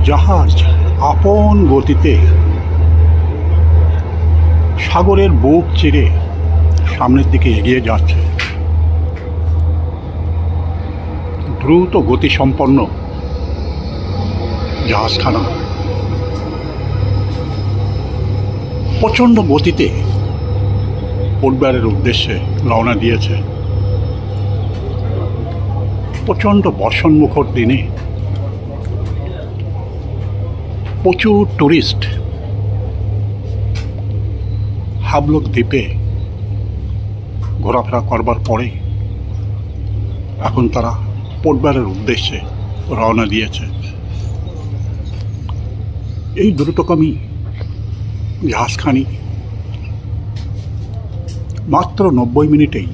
জাহাজ আপন গতিতে সাগরের বুক চিরে সামনের দিকে এগিয়ে যাচ্ছে। দ্রুত গতিসম্পন্ন জাহাজখানা প্রচণ্ড গতিতে পোর্টব্লেয়ারের উদ্দেশ্যে রওনা দিয়েছে। প্রচণ্ড বর্ষণমুখর দিনে প্রচুর টুরিস্ট হাবলক দ্বীপে ঘোরাফেরা করবার পরে এখন তারা পোর্টব্লেয়ারের উদ্দেশ্যে রওনা দিয়েছে। এই দ্রুতগামী জাহাজখানি মাত্র 90 মিনিটেই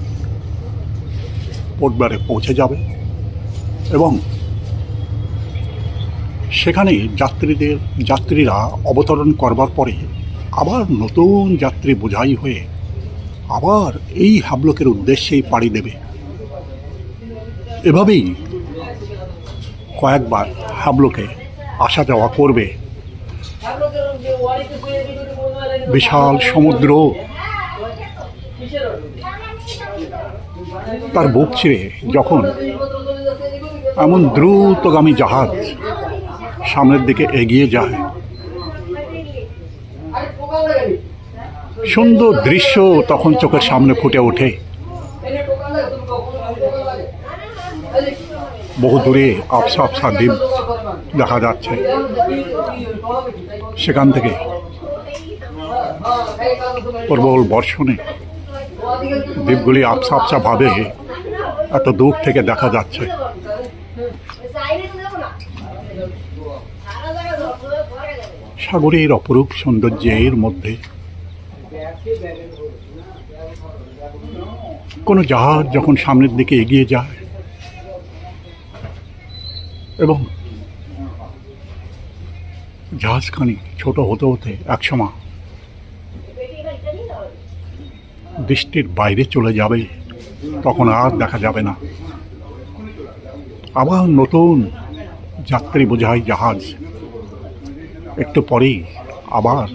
পোর্টব্লেয়ারে পৌঁছে যাবে এবং সেখানে যাত্রীরা অবতরণ করবার পরে আবার নতুন যাত্রী বোঝাই হয়ে আবার এই হাবলকের উদ্দেশ্যেই পাড়ি দেবে। এভাবেই কয়েকবার হাবলকে আসা যাওয়া করবে। বিশাল সমুদ্র তার বুক ছিঁড়ে যখন এমন দ্রুতগামী জাহাজ সামনের দিকে এগিয়ে যায়, সুন্দর দৃশ্য তখন চোখের সামনে ফুটে ওঠে। বহু দূরে আবসা আবসা দ্বীপ দেখা যাচ্ছে। সেখান থেকে প্রবল বর্ষণে দ্বীপগুলি আবসা আবসা ভাবে এত দূর থেকে দেখা যাচ্ছে। সাগরের অপরূপ সৌন্দর্যের মধ্যে কোনো জাহাজ যখন সামনের দিকে এগিয়ে যায় এবং জাহাজখানি ছোট হতে হতে একসময় দৃষ্টির বাইরে চলে যাবে, তখন আর দেখা যাবে না। আবার নতুন যাত্রী বোঝাই জাহাজ একটু পরেই আবার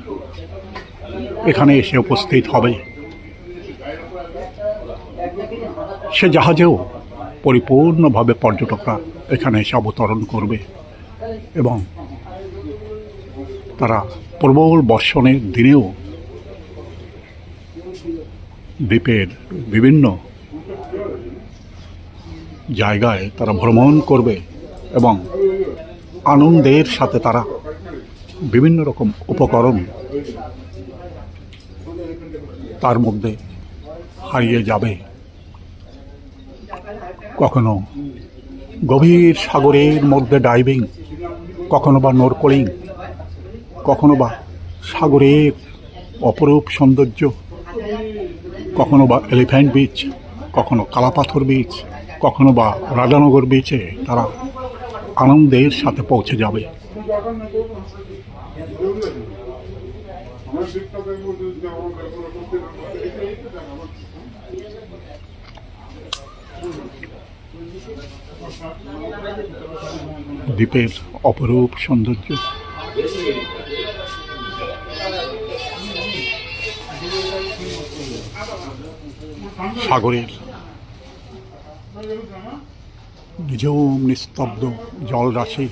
এখানে এসে উপস্থিত হবে। সে জাহাজেও পরিপূর্ণভাবে পর্যটকরা এখানে এসে অবতরণ করবে এবং তারা প্রবল বর্ষণের দিনেও দ্বীপের বিভিন্ন জায়গায় তারা ভ্রমণ করবে এবং আনন্দের সাথে তারা বিভিন্ন রকম উপকরণ তার মধ্যে হারিয়ে যাবে। কখনো গভীর সাগরের মধ্যে ডাইভিং, কখনো বা নরকলিং, কখনো বা সাগরের অপরূপ সৌন্দর্য, কখনো বা এলিফ্যান্ট বিচ, কখনো কালাপাথর বিচ, কখনো বা রাজানগর বিচে তারা আনন্দের সাথে পৌঁছে যাবে। দ্বীপের অপরূপ সৌন্দর্য, সাগরের নিঝুম নিস্তব্ধ জলরাশি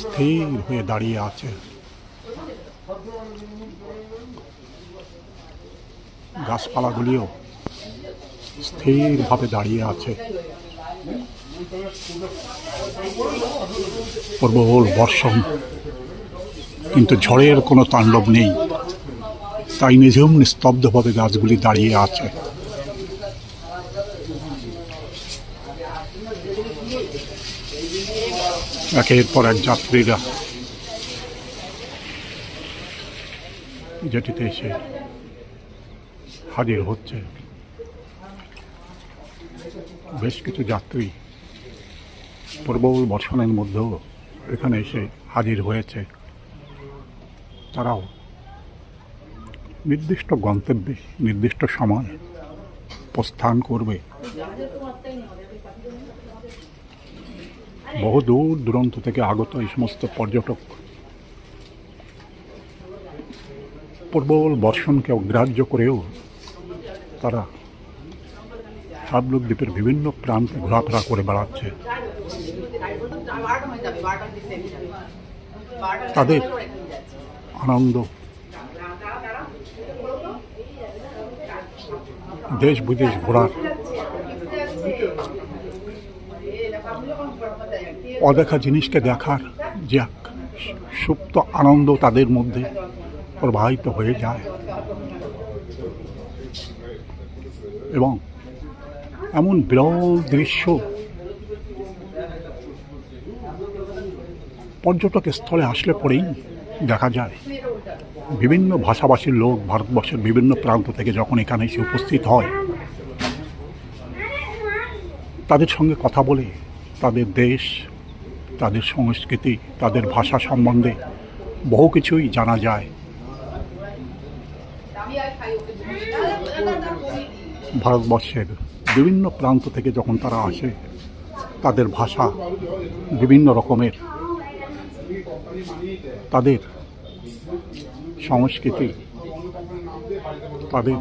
স্থির হয়ে দাঁড়িয়ে আছে। গাছপালাগুলিও স্থিরভাবে দাঁড়িয়ে আছে। প্রবল বর্ষণ, কিন্তু ঝড়ের কোনো তাণ্ডব নেই, তাই নিঝুম নিস্তব্ধভাবে গাছগুলি দাঁড়িয়ে আছে। একের পর এক যাত্রীরা যেটিতে এসে হাজির হচ্ছে। বেশ কিছু যাত্রী প্রবল বর্ষণের মধ্যেও এখানে এসে হাজির হয়েছে। তারাও নির্দিষ্ট গন্তব্যে নির্দিষ্ট সময় প্রস্থান করবে। বহু দূর দূরান্ত থেকে আগত এই সমস্ত পর্যটক প্রবল বর্ষণকে অগ্রাহ্য করেও তারা হাবলুক দ্বীপের বিভিন্ন প্রান্তে ঘোরাফেরা করে বেড়াচ্ছে। তাদের আনন্দ দেশ বিদেশ ঘোরার অদেখা জিনিসকে দেখার যে এক সুপ্ত আনন্দ তাদের মধ্যে প্রবাহিত হয়ে যায় এবং এমন বিরল দৃশ্য পর্যটক স্থলে আসলে পরেই দেখা যায়। বিভিন্ন ভাষাভাষীর লোক ভারতবর্ষের বিভিন্ন প্রান্ত থেকে যখন এখানে এসে উপস্থিত হয়, তাদের সঙ্গে কথা বলে তাদের দেশ, তাদের সংস্কৃতি, তাদের ভাষা সম্বন্ধে বহু কিছুই জানা যায়। ভারতবর্ষের বিভিন্ন প্রান্ত থেকে যখন তারা আসে, তাদের ভাষা বিভিন্ন রকমের, তাদের সংস্কৃতি, তাদের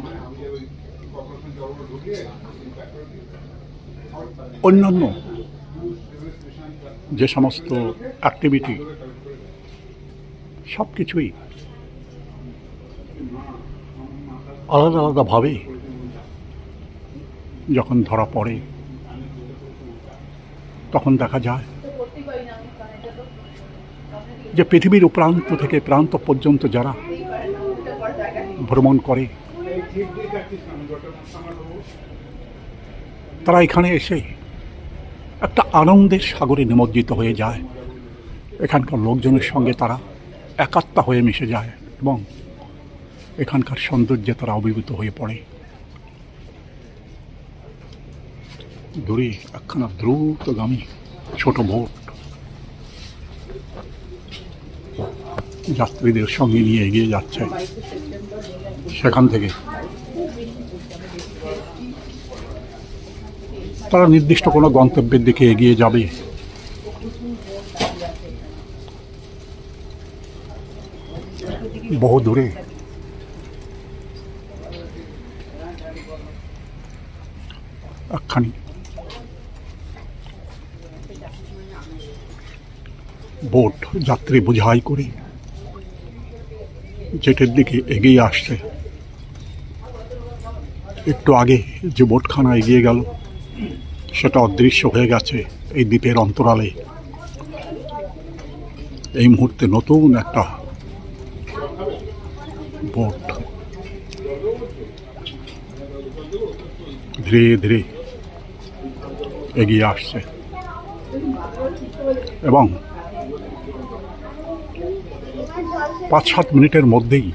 অন্যান্য যে সমস্ত অ্যাক্টিভিটি, সব কিছুই আলাদা আলাদাভাবে যখন ধরা পড়ে, তখন দেখা যায় যে পৃথিবীর প্রান্ত থেকে প্রান্ত পর্যন্ত যারা ভ্রমণ করে, তারা এখানে এসে একটা আনন্দের সাগরে নিমজ্জিত হয়ে যায়। এখানকার লোকজনের সঙ্গে তারা একাত্মা হয়ে মিশে যায় এবং এখানকার সৌন্দর্যে তারা অভিভূত হয়ে পড়ে। দূরে একখানা দ্রুতগামী ছোট বোট যাত্রীদের সঙ্গে নিয়ে এগিয়ে যাচ্ছে। সেখান থেকে তারা নির্দিষ্ট কোনো গন্তব্যের দিকে এগিয়ে যাবে। বহু দূরে একখানি বোট যাত্রী বোঝাই করে জেটের দিকে এগিয়ে আসছে। একটু আগে যে বোটখানা এগিয়ে গেল, সেটা অদৃশ্য হয়ে গেছে এই দ্বীপের অন্তরালে। এই মুহূর্তে নতুন একটা বোট ধীরে ধীরে এগিয়ে আসছে এবং 5-7 মিনিটের মধ্যেই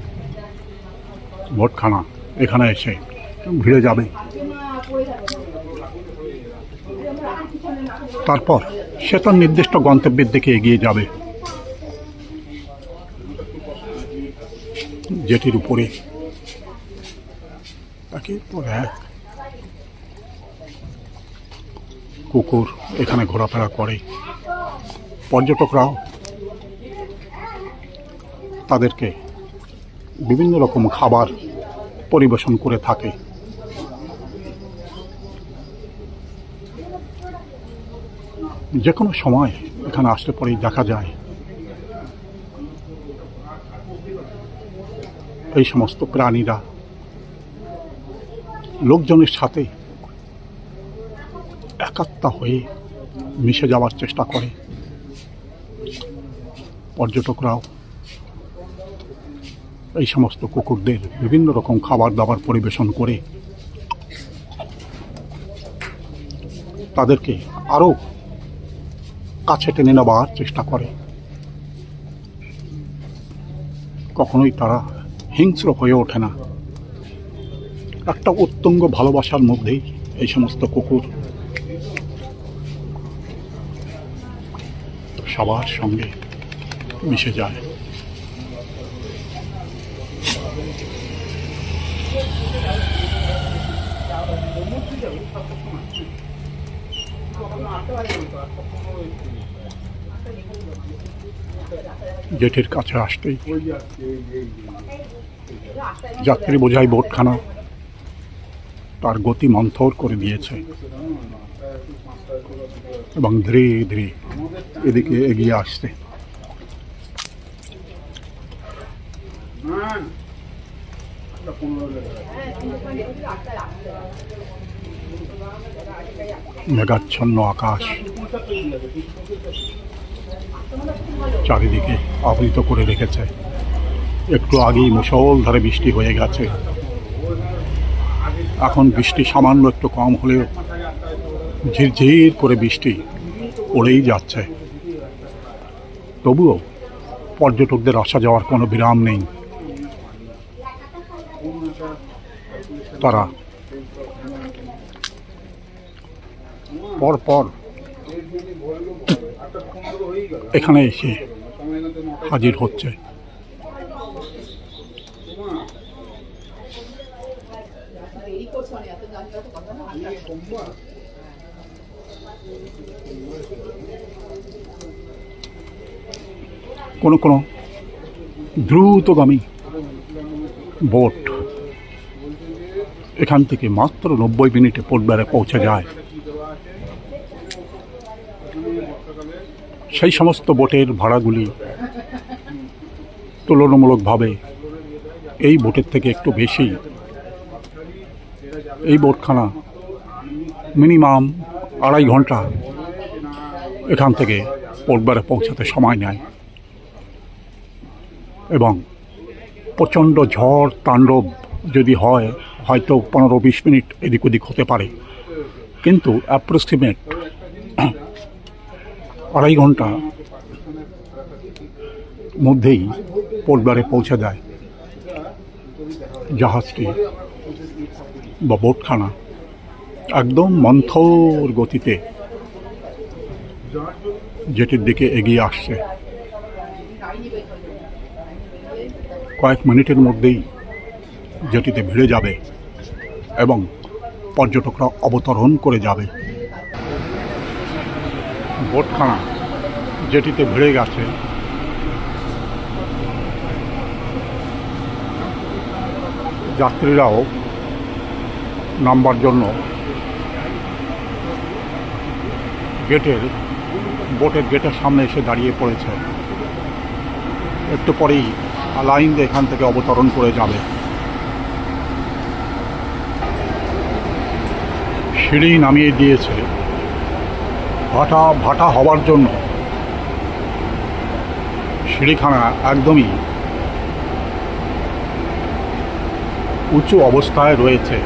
বোটখানা এখানে এসে ভিড়ে যাবে। তারপর সে তার নির্দিষ্ট গন্তব্যের দিকে এগিয়ে যাবে। যেটির উপরে একের পর এক কুকুর এখানে ঘোরাফেরা করে। পর্যটকরাও তাদেরকে বিভিন্ন রকম খাবার পরিবেশন করে থাকে। যে কোনো সময় এখানে আসলে পরেই দেখা যায় এই সমস্ত প্রাণীরা লোকজনের সাথে একাত্মা হয়ে মিশে যাওয়ার চেষ্টা করে। পর্যটকরাও এই সমস্ত কুকুরদের বিভিন্ন রকম খাবার দাবার পরিবেশন করে তাদেরকে আরও কাছে টেনে নেওয়ার চেষ্টা করে। কখনোই তারা হিংস্র হয়ে ওঠে না। একটা উত্তঙ্গ ভালোবাসার মধ্যেই এই সমস্ত কুকুর সবার সঙ্গে মিশে যায়। 너무 크죠? 4,000원. 4,000원 안 떠가지고 4,000원. জেটির কাছে আসতেই যাত্রী বোঝাই বোটখানা তার গতি মন্থর করে দিয়েছে এবং ধীরে ধীরে এদিকে এগিয়ে আসছে। মেঘাচ্ছন্ন আকাশ চারিদিকে আবৃত করে রেখেছে। একটু আগেই মুষলধারে বৃষ্টি হয়ে গেছে। এখন বৃষ্টি সামান্য একটু কম হলেও ঝিরঝির করে বৃষ্টি পড়েই যাচ্ছে। তবুও পর্যটকদের আসা যাওয়ার কোনো বিরাম নেই। তারা পরপর এখানে এসে হাজির হচ্ছে। কোনো কোনো দ্রুতগামী বোট এখান থেকে মাত্র 90 মিনিটে পোর্টব্লেয়ারে পৌঁছে যায়। সেই সমস্ত বোটের ভাড়াগুলি তুলনামূলকভাবে এই বোটের থেকে একটু বেশি। এই বোটখানা মিনিমাম 2.5 ঘন্টা এখান থেকে পোর্টব্লেয়ারে পৌঁছাতে সময় নেয় এবং প্রচণ্ড ঝড় তাণ্ডব যদি হয় হয়তো 15-20 মিনিট এদিক ওদিক হতে পারে, কিন্তু অ্যাপ্রক্সিমেট 2.5 ঘন্টা মধ্যেই পোর্টব্লেয়ারে পৌঁছে দেয় জাহাজটি বা বোটখানা। একদম মন্থর গতিতে জেটির দিকে এগিয়ে আসছে। কয়েক মিনিটের মধ্যেই জেটিতে ভিড়ে যাবে এবং পর্যটকরা অবতরণ করে যাবে। বোটখানা জেটিতে ভিড়ে গেছে। যাত্রীরাও নামবার জন্য বোটের গেটের সামনে এসে দাঁড়িয়ে পড়েছে। একটু পরেই লাইন দিয়ে এখান থেকে অবতরণ করে যাবে। সিঁড়ি নামিয়ে দিয়েছে ভাটা হওয়ার জন্য। সিঁড়িখানা একদমই উঁচু অবস্থায় রয়েছে,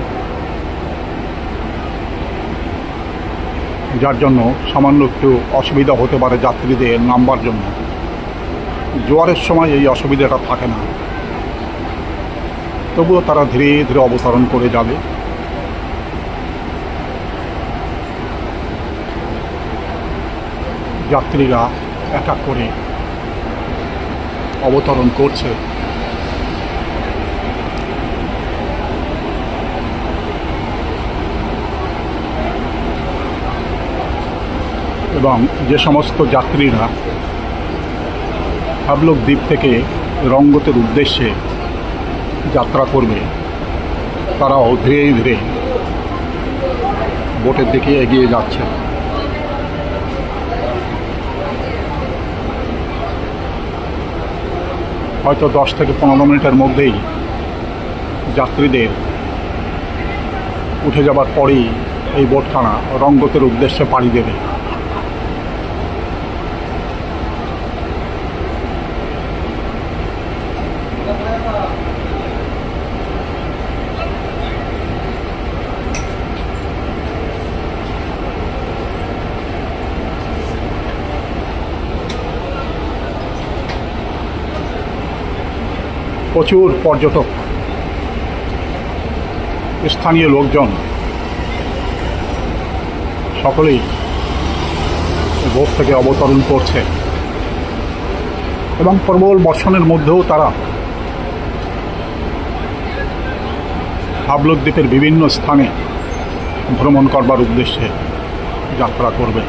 যার জন্য সামান্য একটু অসুবিধা হতে পারে যাত্রীদের নামবার জন্য। জোয়ারের সময় এই অসুবিধাটা থাকে না, তবুও তারা ধীরে ধীরে অবতরণ করে যাবে। যাত্রীরা এক এক করে অবতরণ করছে এবং যে সমস্ত যাত্রীরা হাবলক দ্বীপ থেকে রঙ্গতের উদ্দেশ্যে যাত্রা করবে তারাও ধীরে ধীরে বোটের দিকে এগিয়ে যাচ্ছে। হয়তো 10 থেকে 15 মিনিটের মধ্যেই যাত্রীদের উঠে যাবার পরেই এই বোটখানা রঙ্গতের উদ্দেশ্যে পাড়ি দেবে। প্রচুর পর্যটক, স্থানীয় লোকজন সকলেই বোট থেকে অবতরণ করছে এবং প্রবল বর্ষণের মধ্যেও তারা হাবলক দ্বীপের বিভিন্ন স্থানে ভ্রমণ করবার উদ্দেশ্যে যাত্রা করবে।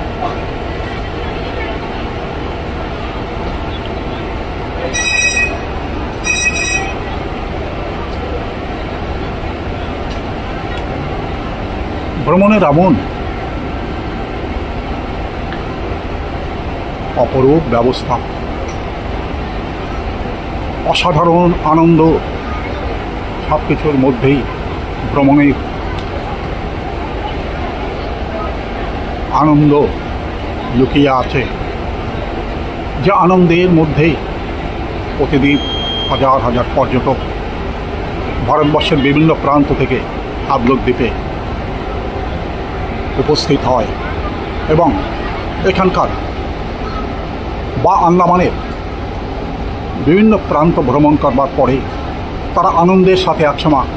ভ্রমণের এমন অপরূপ ব্যবস্থা, অসাধারণ আনন্দ, সব কিছুর মধ্যেই ভ্রমণের আনন্দ লুকিয়ে আছে। যে আনন্দের মধ্যেই প্রতিদিন হাজার হাজার পর্যটক ভারতবর্ষের বিভিন্ন প্রান্ত থেকে হাবলক দ্বীপে উপস্থিত হয় এবং এখানকার বা আন্দামানের বিভিন্ন প্রান্ত ভ্রমণ করবার পরে তারা আনন্দের সাথে একসময়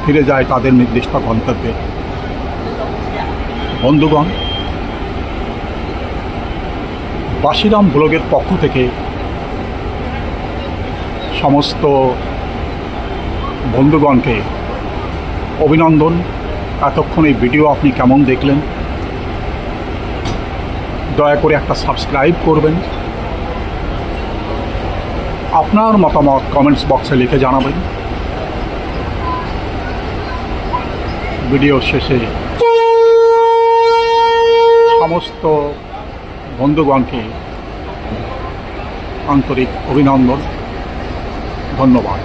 ফিরে যায় তাদের নির্দিষ্ট গন্তব্যে। বন্ধুগণ, বাসিরাম ব্লগের পক্ষ থেকে সমস্ত বন্ধুগণকে অভিনন্দন। এতক্ষণ এই ভিডিও আপনি কেমন দেখলেন, দয়া করে একটা সাবস্ক্রাইব করবেন, আপনার মতামত কমেন্টস বক্সে লিখে জানাবেন। ভিডিও শেষে সমস্ত বন্ধুগণকে আন্তরিক অভিনন্দন, ধন্যবাদ।